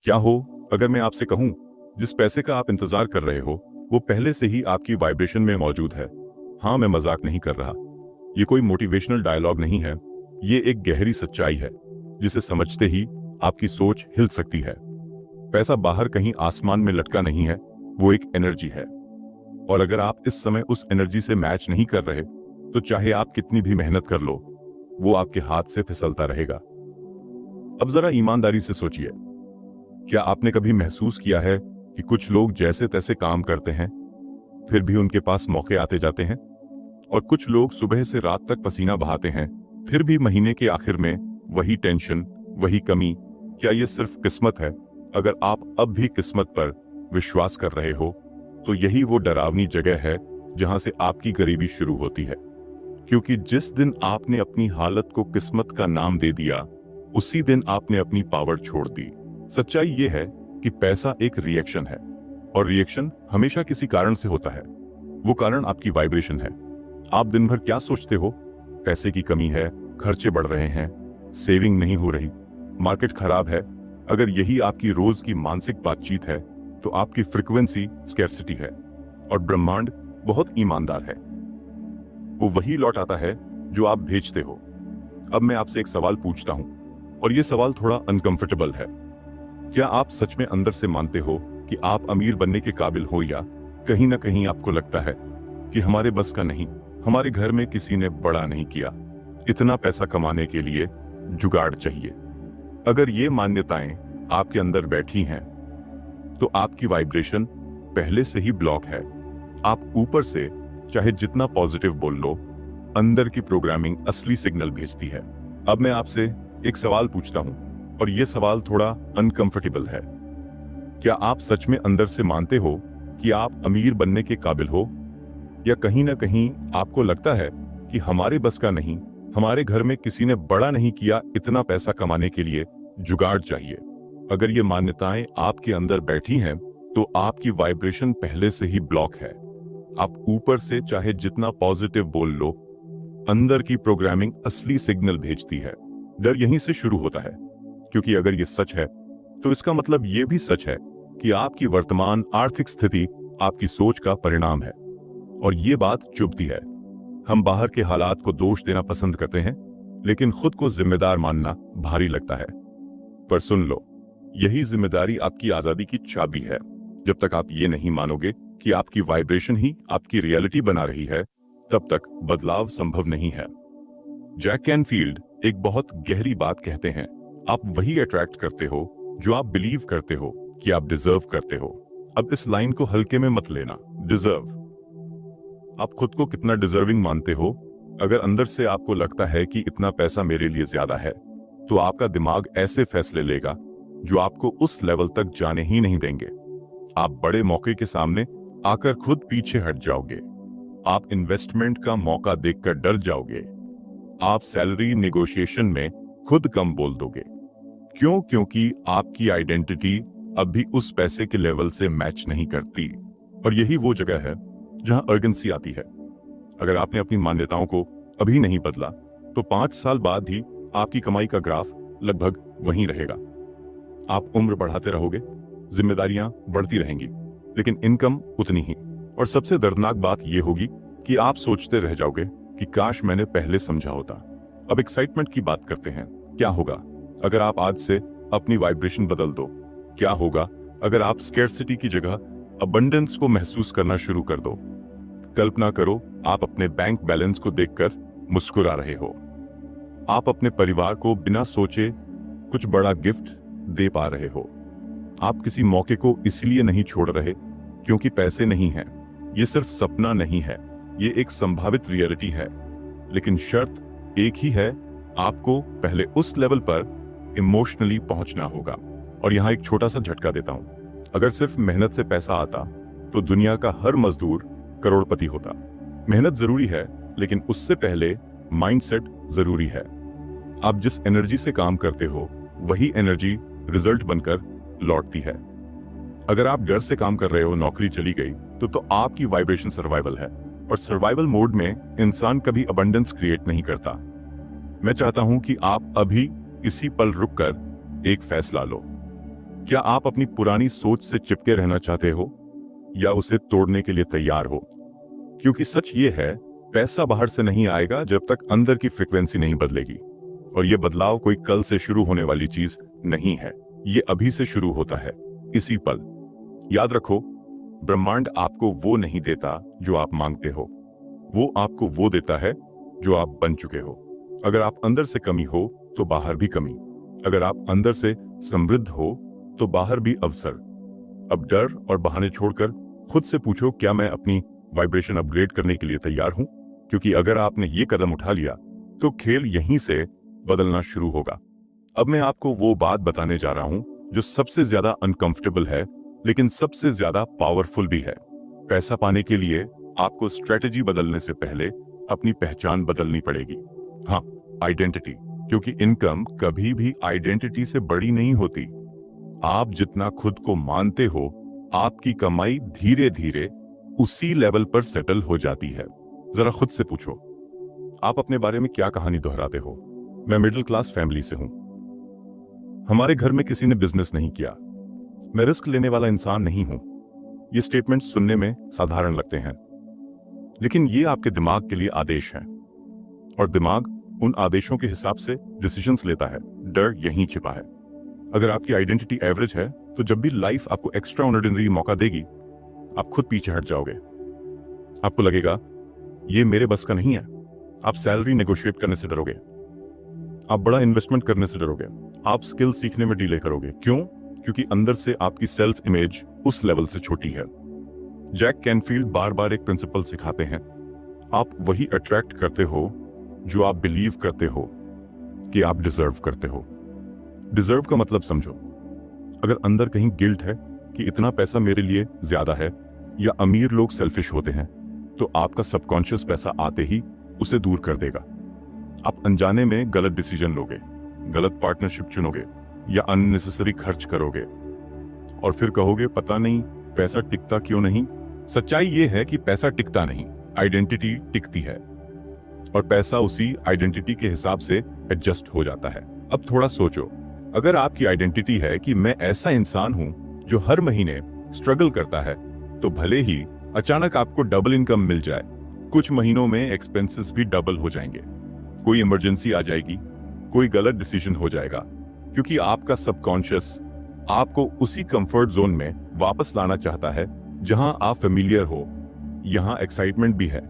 क्या हो अगर मैं आपसे कहूं, जिस पैसे का आप इंतजार कर रहे हो वो पहले से ही आपकी वाइब्रेशन में मौजूद है। हाँ, मैं मजाक नहीं कर रहा। ये कोई मोटिवेशनल डायलॉग नहीं है। ये एक गहरी सच्चाई है जिसे समझते ही आपकी सोच हिल सकती है। पैसा बाहर कहीं आसमान में लटका नहीं है, वो एक एनर्जी है। और अगर आप इस समय उस एनर्जी से मैच नहीं कर रहे तो चाहे आप कितनी भी मेहनत कर लो, वो आपके हाथ से फिसलता रहेगा। अब जरा ईमानदारी से सोचिए, क्या आपने कभी महसूस किया है कि कुछ लोग जैसे तैसे काम करते हैं फिर भी उनके पास मौके आते जाते हैं, और कुछ लोग सुबह से रात तक पसीना बहाते हैं फिर भी महीने के आखिर में वही टेंशन, वही कमी। क्या ये सिर्फ किस्मत है? अगर आप अब भी किस्मत पर विश्वास कर रहे हो तो यही वो डरावनी जगह है जहां से आपकी गरीबी शुरू होती है। क्योंकि जिस दिन आपने अपनी हालत को किस्मत का नाम दे दिया, उसी दिन आपने अपनी पावर छोड़ दी। सच्चाई ये है कि पैसा एक रिएक्शन है, और रिएक्शन हमेशा किसी कारण से होता है। वो कारण आपकी वाइब्रेशन है। आप दिन भर क्या सोचते हो? पैसे की कमी है, खर्चे बढ़ रहे हैं, सेविंग नहीं हो रही, मार्केट खराब है। अगर यही आपकी रोज की मानसिक बातचीत है तो आपकी फ्रीक्वेंसी स्कैर्सिटी है, और ब्रह्मांड बहुत ईमानदार है। वो वही लौट आता है जो आप भेजते हो। अब मैं आपसे एक सवाल पूछता हूं, और ये सवाल थोड़ा अनकंफर्टेबल है। क्या आप सच में अंदर से मानते हो कि आप अमीर बनने के काबिल हो, या कहीं ना कहीं आपको लगता है कि हमारे बस का नहीं, हमारे घर में किसी ने बड़ा नहीं किया, इतना पैसा कमाने के लिए जुगाड़ चाहिए? अगर ये मान्यताएं आपके अंदर बैठी हैं तो आपकी वाइब्रेशन पहले से ही ब्लॉक है। आप ऊपर से चाहे जितना पॉजिटिव बोल लो, अंदर की प्रोग्रामिंग असली सिग्नल भेजती है। अब मैं आपसे एक सवाल पूछता हूं, और यह सवाल थोड़ा अनकंफर्टेबल है। क्या आप सच में अंदर से मानते हो कि आप अमीर बनने के काबिल हो, या कहीं ना कहीं आपको लगता है कि हमारे बस का नहीं, हमारे घर में किसी ने बड़ा नहीं किया, इतना पैसा कमाने के लिए जुगाड़ चाहिए? अगर ये मान्यताएं आपके अंदर बैठी हैं तो आपकी वाइब्रेशन पहले से ही ब्लॉक है। आप ऊपर से चाहे जितना पॉजिटिव बोल लो, अंदर की प्रोग्रामिंग असली सिग्नल भेजती है। डर यहीं से शुरू होता है, क्योंकि अगर ये सच है तो इसका मतलब ये भी सच है कि आपकी वर्तमान आर्थिक स्थिति आपकी सोच का परिणाम है। और ये बात चुभती है। हम बाहर के हालात को दोष देना पसंद करते हैं, लेकिन खुद को जिम्मेदार मानना भारी लगता है। पर सुन लो, यही जिम्मेदारी आपकी आजादी की चाबी है। जब तक आप ये नहीं मानोगे कि आपकी वाइब्रेशन ही आपकी रियलिटी बना रही है, तब तक बदलाव संभव नहीं है। जैक कैनफील्ड एक बहुत गहरी बात कहते हैं, आप वही अट्रैक्ट करते हो जो आप बिलीव करते हो कि आप डिजर्व करते हो। अब इस लाइन को हल्के में मत लेना। डिजर्व, आप खुद को कितना डिजर्विंग मानते हो? अगर अंदर से आपको लगता है कि इतना पैसा मेरे लिए ज्यादा है, तो आपका दिमाग ऐसे फैसले लेगा जो आपको उस लेवल तक जाने ही नहीं देंगे। आप बड़े मौके के सामने आकर खुद पीछे हट जाओगे। आप इन्वेस्टमेंट का मौका देखकर डर जाओगे। आप सैलरी नेगोशिएशन में खुद कम बोल दोगे। क्यों? क्योंकि आपकी आइडेंटिटी अब भी उस पैसे के लेवल से मैच नहीं करती। और यही वो जगह है जहां अर्जेंसी आती है। अगर आपने अपनी मान्यताओं को अभी नहीं बदला तो 5 साल बाद भी आपकी कमाई का ग्राफ लगभग वहीं रहेगा। आप उम्र बढ़ाते रहोगे, जिम्मेदारियां बढ़ती रहेंगी, लेकिन इनकम उतनी ही। और सबसे दर्दनाक बात यह होगी कि आप सोचते रह जाओगे कि काश मैंने पहले समझा होता। अब एक्साइटमेंट की बात करते हैं। क्या होगा अगर आप आज से अपनी वाइब्रेशन बदल दो? क्या होगा अगर आप स्कैर्सिटी की जगह अबंडेंस को महसूस करना शुरू कर दो? कल्पना करो, आप अपने बैंक बैलेंस को देखकर मुस्कुरा रहे हो। आप अपने परिवार को बिना सोचे कुछ बड़ा गिफ्ट दे पा रहे हो। आप किसी मौके को इसलिए नहीं छोड़ रहे क्योंकि पैसे नहीं हैं। ये सिर्फ सपना नहीं है, ये एक संभावित रियलिटी है। लेकिन शर्त एक ही है, आपको पहले उस लेवल पर इमोशनली पहुंचना होगा। और यहां एक छोटा सा झटका देता हूं, अगर सिर्फ मेहनत से पैसा आता तो दुनिया का हर मजदूर करोड़पति होता। मेहनत जरूरी है, लेकिन उससे पहले माइंडसेट जरूरी है। आप जिस एनर्जी से काम करते हो वही एनर्जी रिजल्ट बनकर लौटती है। अगर आप डर से काम कर रहे हो, नौकरी चली गई, तो आपकी वाइब्रेशन सर्वाइवल है, और सर्वाइवल मोड में इंसान कभी अबंडेंस क्रिएट नहीं करता। मैं चाहता हूं कि आप अभी इसी पल रुककर एक फैसला लो। क्या आप अपनी पुरानी सोच से चिपके रहना चाहते हो या उसे तोड़ने के लिए तैयार हो? क्योंकि सच ये है, पैसा बाहर से नहीं आएगा जब तक अंदर की फ्रीक्वेंसी नहीं बदलेगी। और ये बदलाव कोई कल से शुरू होने वाली चीज नहीं है, ये अभी से शुरू होता है, इसी पल। याद रखो, ब्रह्मांड आपको वो नहीं देता जो आप मांगते हो, वो आपको वो देता है जो आप बन चुके हो। अगर आप अंदर से कमी हो तो बाहर भी कमी, अगर आप अंदर से समृद्ध हो तो बाहर भी अवसर। अब डर और बहाने छोड़कर खुद से पूछो, क्या मैं अपनी वाइब्रेशन अपग्रेड करने के लिए तैयार हूं? क्योंकि अगर आपने ये कदम उठा लिया तो खेल यहीं से बदलना शुरू होगा। अब मैं आपको वो बात बताने जा रहा हूं जो सबसे ज्यादा अनकंफर्टेबल है लेकिन सबसे ज्यादा पावरफुल भी है। पैसा पाने के लिए आपको स्ट्रेटेजी बदलने से पहले अपनी पहचान बदलनी पड़ेगी। हाँ, आइडेंटिटी, क्योंकि इनकम कभी भी आइडेंटिटी से बड़ी नहीं होती। आप जितना खुद को मानते हो, आपकी कमाई धीरे धीरे उसी लेवल पर सेटल हो जाती है। जरा खुद से पूछो, आप अपने बारे में क्या कहानी दोहराते हो? मैं मिडिल क्लास फैमिली से हूं, हमारे घर में किसी ने बिजनेस नहीं किया, मैं रिस्क लेने वाला इंसान नहीं हूं। ये स्टेटमेंट सुनने में साधारण लगते हैं, लेकिन ये आपके दिमाग के लिए आदेश हैं, और दिमाग उन आदेशों के हिसाब से डिसीजंस लेता है। डर यहीं छिपा है। अगर आपकी आइडेंटिटी एवरेज है तो जब भी लाइफ आपको एक्स्ट्रा ऑर्डिनरी मौका देगी, आप खुद पीछे हट जाओगे। आपको लगेगा ये मेरे बस का नहीं है। आप सैलरी नेगोशिएट करने से डरोगे, आप बड़ा इन्वेस्टमेंट करने से डरोगे, आप स्किल सीखने में डिले करोगे। क्यों? क्योंकि अंदर से आपकी सेल्फ इमेज उस लेवल से छोटी है। जैक कैनफील्ड बार बार एक प्रिंसिपल सिखाते हैं, आप वही अट्रैक्ट करते हो जो आप बिलीव करते हो कि आप डिजर्व करते हो। डिजर्व का मतलब समझो। अगर अंदर कहीं गिल्ट है कि इतना पैसा मेरे लिए ज्यादा है, या अमीर लोग सेल्फिश होते हैं, तो आपका सबकॉन्शियस पैसा आते ही उसे दूर कर देगा। आप अनजाने में गलत डिसीजन लोगे, गलत पार्टनरशिप चुनोगे या अननेसेसरी खर्च करोगे, और फिर कहोगे पता नहीं पैसा टिकता क्यों नहीं। सच्चाई ये है कि पैसा टिकता नहीं, आइडेंटिटी टिकती है, और पैसा उसी आइडेंटिटी के हिसाब से एडजस्ट हो जाता है। अब थोड़ा सोचो, अगर आपकी आइडेंटिटी है कि मैं ऐसा इंसान हूं जो हर महीने स्ट्रगल करता है, तो भले ही अचानक आपको डबल इनकम मिल जाए, कुछ महीनों में एक्सपेंसेस भी डबल हो जाएंगे। कोई इमरजेंसी आ जाएगी, कोई गलत डिसीजन हो जाएगा, क्योंकि आपका सबकॉन्शियस आपको उसी कंफर्ट जोन में वापस लाना चाहता है जहां आप फेमिलियर हो। यहां एक्साइटमेंट भी है,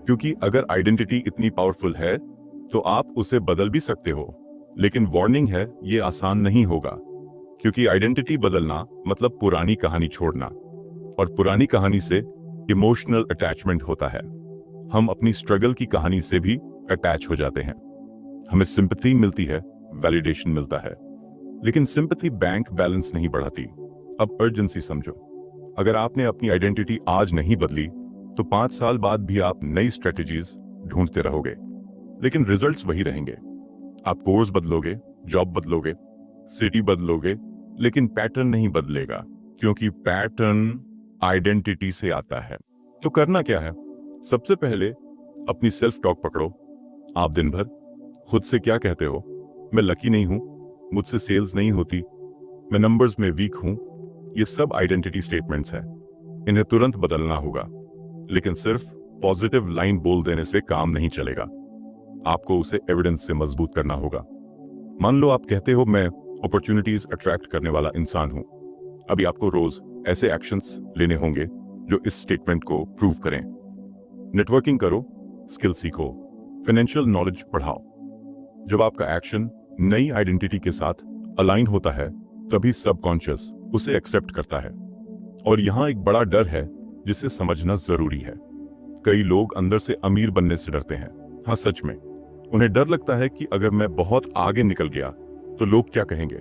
क्योंकि अगर आइडेंटिटी इतनी पावरफुल है तो आप उसे बदल भी सकते हो। लेकिन वार्निंग है, ये आसान नहीं होगा, क्योंकि आइडेंटिटी बदलना मतलब पुरानी कहानी छोड़ना, और पुरानी कहानी से इमोशनल अटैचमेंट होता है। हम अपनी स्ट्रगल की कहानी से भी अटैच हो जाते हैं। हमें सिंपैथी मिलती है, वैलिडेशन मिलता है, लेकिन सिंपैथी बैंक बैलेंस नहीं बढ़ाती। अब अर्जेंसी समझो। अगर आपने अपनी आइडेंटिटी आज नहीं बदली तो 5 साल बाद भी आप नई स्ट्रेटेजीज ढूंढते रहोगे, लेकिन रिजल्ट्स वही रहेंगे। आप कोर्स बदलोगे, जॉब बदलोगे, सिटी बदलोगे, लेकिन पैटर्न नहीं बदलेगा, क्योंकि पैटर्न आइडेंटिटी से आता है। तो करना क्या है? सबसे पहले अपनी सेल्फ टॉक पकड़ो। आप दिन भर खुद से क्या कहते हो? मैं लकी नहीं हूं, मुझसे सेल्स नहीं होती, मैं नंबर्स में वीक हूं। ये सब आइडेंटिटी स्टेटमेंट्स हैं, इन्हें तुरंत बदलना होगा, लेकिन सिर्फ पॉजिटिव लाइन बोल देने से काम नहीं चलेगा। आपको उसे एविडेंस से मजबूत करना होगा। मान लो आप कहते हो मैं अपॉर्चुनिटीज अट्रैक्ट करने वाला इंसान हूं। अभी आपको रोज ऐसे एक्शंस लेने होंगे जो इस स्टेटमेंट को प्रूव करें। नेटवर्किंग करो, स्किल सीखो, फाइनेंशियल नॉलेज बढ़ाओ। जब आपका एक्शन नई आइडेंटिटी के साथ अलाइन होता है, तभी सबकॉन्शियस उसे एक्सेप्ट करता है। और यहां एक बड़ा डर है जिसे समझना जरूरी है। कई लोग अंदर से अमीर बनने से डरते हैं। हाँ, सच में उन्हें डर लगता है कि अगर मैं बहुत आगे निकल गया तो लोग क्या कहेंगे,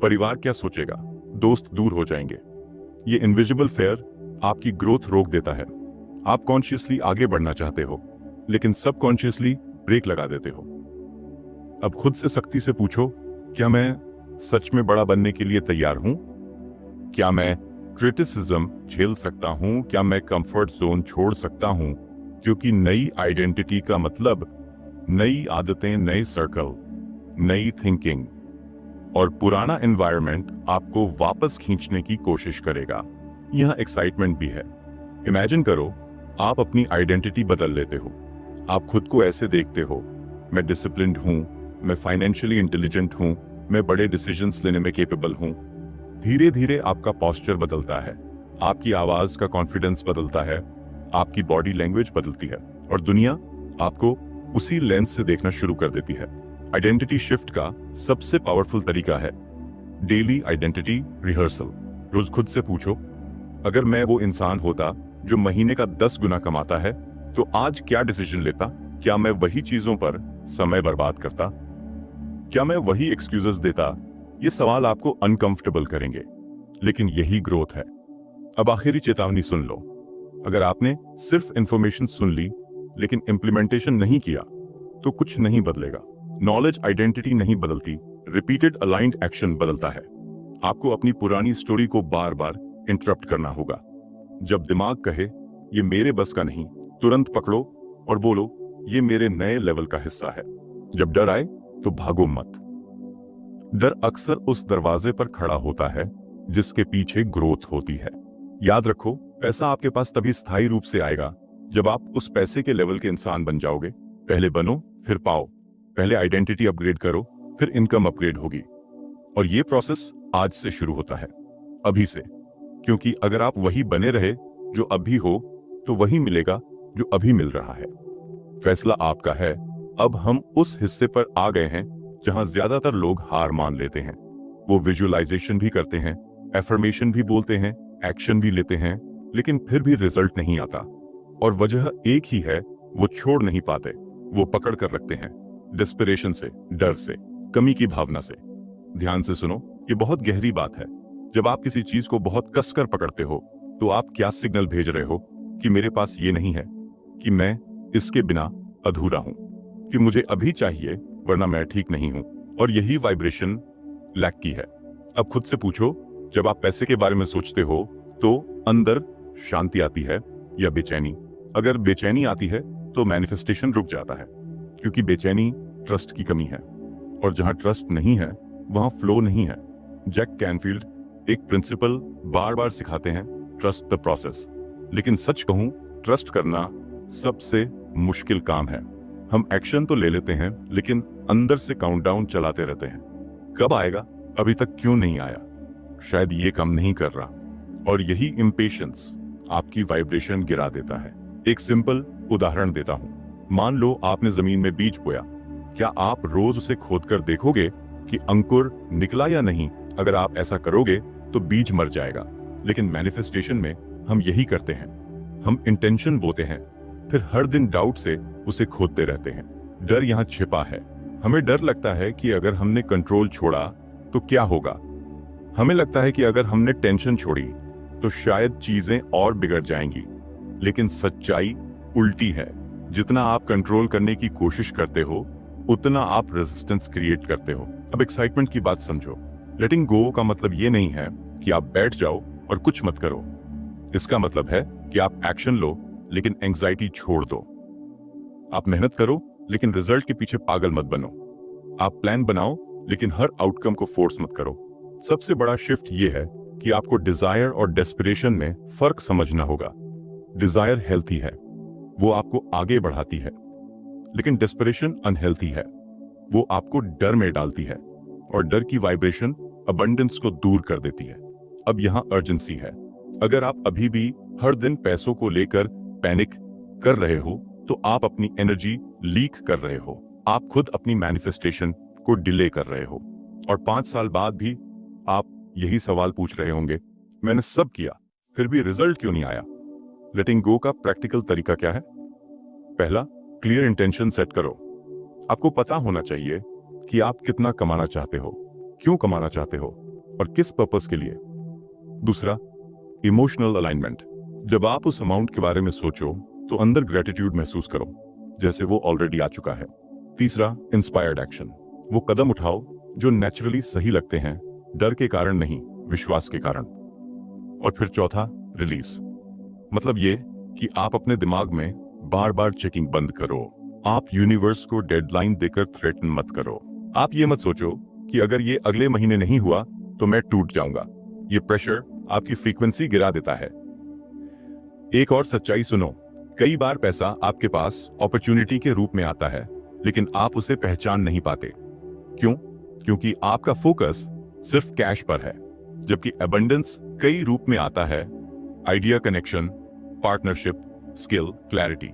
परिवार क्या सोचेगा, दोस्त दूर हो जाएंगे। ये इनविजिबल फेयर आपकी ग्रोथ रोक देता है। आप कॉन्शियसली आगे बढ़ना चाहते हो, लेकिन सबकॉन्शियसली ब्रेक लगा देते हो। अब खुद से सख्ती से पूछो, क्या मैं सच में बड़ा बनने के लिए तैयार हूं? क्या मैं क्रिटिसिज्म झेल सकता हूं? क्या मैं कंफर्ट जोन छोड़ सकता हूं? क्योंकि नई आइडेंटिटी का मतलब नई आदतें, नए सर्कल, नई थिंकिंग। और पुराना एनवायरनमेंट आपको वापस खींचने की कोशिश करेगा। यहाँ एक्साइटमेंट भी है। इमेजिन करो, आप अपनी आइडेंटिटी बदल लेते हो। आप खुद को ऐसे देखते हो, मैं डिसिप्लिन्ड हूँ, मैं फाइनेंशियली इंटेलिजेंट हूँ, मैं बड़े डिसीजंस लेने में केपेबल हूँ। धीरे धीरे आपका पोस्चर बदलता है, आपकी आवाज का कॉन्फिडेंस बदलता है, आपकी बॉडी लैंग्वेज बदलती है और दुनिया आपको उसी लेंस से देखना शुरू कर देती है। आइडेंटिटी शिफ्ट का सबसे पावरफुल तरीका है डेली आइडेंटिटी रिहर्सल। रोज खुद से पूछो, अगर मैं वो इंसान होता जो महीने का 10 गुना कमाता है तो आज क्या डिसीजन लेता? क्या मैं वही चीजों पर समय बर्बाद करता? क्या मैं वही एक्सक्यूजेस देता? ये सवाल आपको अनकंफर्टेबल करेंगे, लेकिन यही ग्रोथ है। अब आखिरी चेतावनी सुन लो, अगर आपने सिर्फ इंफॉर्मेशन सुन ली लेकिन इंप्लीमेंटेशन नहीं किया तो कुछ नहीं बदलेगा। नॉलेज आइडेंटिटी नहीं बदलती, रिपीटेड अलाइंड एक्शन बदलता है। आपको अपनी पुरानी स्टोरी को बार बार इंटरप्ट करना होगा। जब दिमाग कहे ये मेरे बस का नहीं, तुरंत पकड़ो और बोलो ये मेरे नए लेवल का हिस्सा है। जब डर आए तो भागो मत। डर अक्सर उस दरवाजे पर खड़ा होता है जिसके पीछे ग्रोथ होती है। याद रखो, पैसा आपके पास तभी स्थायी रूप से आएगा जब आप उस पैसे के लेवल के इंसान बन जाओगे। पहले बनो फिर पाओ। पहले आइडेंटिटी अपग्रेड करो, फिर इनकम अपग्रेड होगी। और ये प्रोसेस आज से शुरू होता है, अभी से। क्योंकि अगर आप वही बने रहे जो अभी हो तो वही मिलेगा जो अभी मिल रहा है। फैसला आपका है। अब हम उस हिस्से पर आ गए हैं जहां ज्यादातर लोग हार मान लेते हैं। वो विजुअलाइजेशन भी करते हैं, एफर्मेशन भी बोलते हैं, एक्शन भी लेते हैं, लेकिन फिर भी रिजल्ट नहीं आता। और वजह एक ही है, वो छोड़ नहीं पाते। वो पकड़ कर रखते हैं, डिस्परेशन से, डर से, कमी की भावना से। ध्यान से सुनो, ये बहुत गहरी बात है। जब आप किसी चीज को बहुत कसकर पकड़ते हो तो आप क्या सिग्नल भेज रहे हो? कि मेरे पास ये नहीं है, कि मैं इसके बिना अधूरा हूं, कि मुझे अभी चाहिए वरना मैं ठीक नहीं हूं। और यही वाइब्रेशन लैक की है। अब खुद से पूछो, जब आप पैसे के बारे में सोचते हो तो अंदर शांति आती है या बेचैनी? अगर बेचैनी आती है तो मैनिफेस्टेशन रुक जाता है, क्योंकि बेचैनी ट्रस्ट की कमी है। और जहां ट्रस्ट नहीं है वहां फ्लो नहीं है। जैक कैनफील्ड एक प्रिंसिपल बार बार सिखाते हैं, ट्रस्ट द प्रोसेस। लेकिन सच कहूं, ट्रस्ट करना सबसे मुश्किल काम है। हम एक्शन तो ले लेते हैं लेकिन अंदर से काउंटडाउन चलाते रहते हैं, कब आएगा, अभी तक क्यों नहीं आया, शायद ये काम नहीं कर रहा। और यही इम्पेशंस आपकी वाइब्रेशन गिरा देता है। एक सिंपल उदाहरण देता हूं। मान लो आपने जमीन में बीज बोया। क्या आप रोज उसे खोदकर देखोगे कि अंकुर निकला या नहीं? अगर आप ऐसा करोगे तो बीज मर जाएगा। लेकिन मैनिफेस्टेशन में हम यही करते हैं। हम इंटेंशन बोते हैं, फिर हर दिन डाउट से उसे खोदते रहते हैं। डर यहाँ छिपा है। हमें डर लगता है कि अगर हमने कंट्रोल छोड़ा तो क्या होगा। हमें लगता है कि अगर हमने टेंशन छोड़ी तो शायद चीजें और बिगड़ जाएंगी। लेकिन सच्चाई उल्टी है। जितना आप कंट्रोल करने की कोशिश करते हो उतना आप रेजिस्टेंस क्रिएट करते हो। अब एक्साइटमेंट की बात समझो। लेटिंग गो का मतलब ये नहीं है कि आप बैठ जाओ और कुछ मत करो। इसका मतलब है कि आप एक्शन लो लेकिन एंजाइटी छोड़ दो। आप मेहनत करो लेकिन रिजल्ट के पीछे पागल मत बनो। आप प्लान बनाओ लेकिन हर आउटकम को फोर्स मत करो। सबसे बड़ा शिफ्ट ये है कि आपको डिजायर और डेस्परेशन में फर्क समझना होगा। डिजायर हेल्थी है, वो आपको आगे बढ़ाती है, लेकिन डेस्परेशन अनहेल्थी है, वो आपको डर में डालती है और डर की वाइब्रेशन अबंडेंस को दूर कर देती है। अब यहाँ अर्जेंसी है। अगर आप अभी भी हर दिन पैसों को लेकर पैनिक कर रहे हो तो आप अपनी एनर्जी लीक कर रहे हो। आप खुद अपनी मैनिफेस्टेशन को डिले कर रहे हो। और 5 साल बाद भी आप यही सवाल पूछ रहे होंगे, मैंने सब किया फिर भी रिजल्ट क्यों नहीं आया? लेटिंग गो का प्रैक्टिकल तरीका क्या है? पहला, क्लियर इंटेंशन सेट करो। आपको पता होना चाहिए कि आप कितना कमाना चाहते हो, क्यों कमाना चाहते हो और किस पर्पस के लिए। दूसरा, इमोशनल अलाइनमेंट। जब आप उस अमाउंट के बारे में सोचो तो अंदर ग्रेटिट्यूड महसूस करो, जैसे वो ऑलरेडी आ चुका है। तीसरा, इंस्पायर्ड एक्शन। वो कदम उठाओ जो नेचुरली सही लगते हैं, डर के कारण नहीं, विश्वास के कारण। और फिर चौथा, रिलीज। मतलब ये कि आप अपने दिमाग में बार बार चेकिंग बंद करो। आप यूनिवर्स को डेडलाइन देकर थ्रेटन मत करो। आप ये मत सोचो कि अगर ये अगले महीने नहीं हुआ तो मैं टूट जाऊंगा। ये प्रेशर आपकी फ्रीक्वेंसी गिरा देता है। एक और सच्चाई सुनो, कई बार पैसा आपके पास अपॉर्चुनिटी के रूप में आता है, लेकिन आप उसे पहचान नहीं पाते। क्यों? क्योंकि आपका फोकस सिर्फ कैश पर है, जबकि अबंडेंस कई रूप में आता है। Idea, connection, partnership, skill, clarity.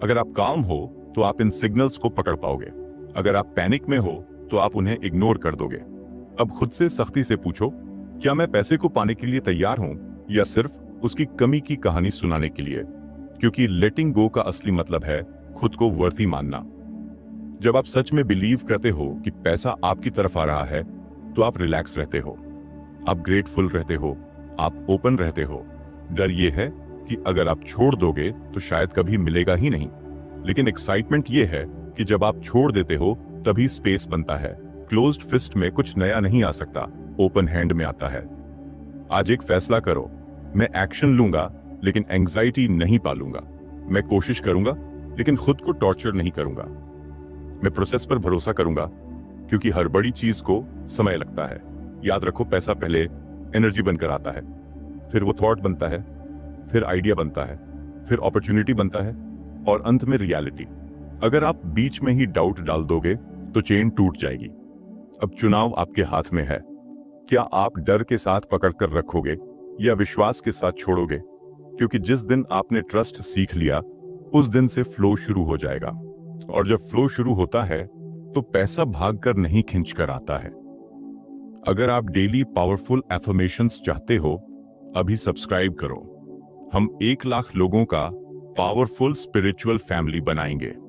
अगर आप काम हो तो आप इन सिग्नल्स को पकड़ पाओगे। अगर आप पैनिक में हो तो आप उन्हें इग्नोर कर दोगे। अब खुद से सख्ती से पूछो, क्या मैं पैसे को पाने के लिए तैयार हूं या सिर्फ उसकी कमी की कहानी सुनाने के लिए? क्योंकि लेटिंग गो का असली मतलब है खुद को वर्थी मानना। जब आप सच में बिलीव करते हो कि पैसा आपकी तरफ आ रहा है तो आप रिलैक्स रहते हो, आप ग्रेटफुल रहते हो, आप ओपन रहते हो। डर ये है कि अगर आप छोड़ दोगे तो शायद कभी मिलेगा ही नहीं। लेकिन एक्साइटमेंट ये है कि जब आप छोड़ देते हो तभी स्पेस बनता है। क्लोज्ड फिस्ट में कुछ नया नहीं आ सकता, ओपन हैंड में आता है। आज एक फैसला करो, मैं एक्शन लूंगा लेकिन एंजाइटी नहीं पालूंगा। मैं कोशिश करूंगा लेकिन खुद को टॉर्चर नहीं करूंगा। मैं प्रोसेस पर भरोसा करूंगा, क्योंकि हर बड़ी चीज को समय लगता है। याद रखो, पैसा पहले एनर्जी बनकर आता है, फिर वो थॉट बनता है, फिर आइडिया बनता है, फिर अपॉर्चुनिटी बनता है और अंत में रियलिटी। अगर आप बीच में ही डाउट डाल दोगे तो चेन टूट जाएगी। अब चुनाव आपके हाथ में है। क्या आप डर के साथ पकड़ कर रखोगे या विश्वास के साथ छोड़ोगे? क्योंकि जिस दिन आपने ट्रस्ट सीख लिया उस दिन से फ्लो शुरू हो जाएगा। और जब फ्लो शुरू होता है तो पैसा भागकर नहीं खींचकर आता है। अगर आप डेली पावरफुल एफर्मेशंस चाहते हो, अभी सब्सक्राइब करो। हम 1 लाख लोगों का पावरफुल स्पिरिचुअल फैमिली बनाएंगे।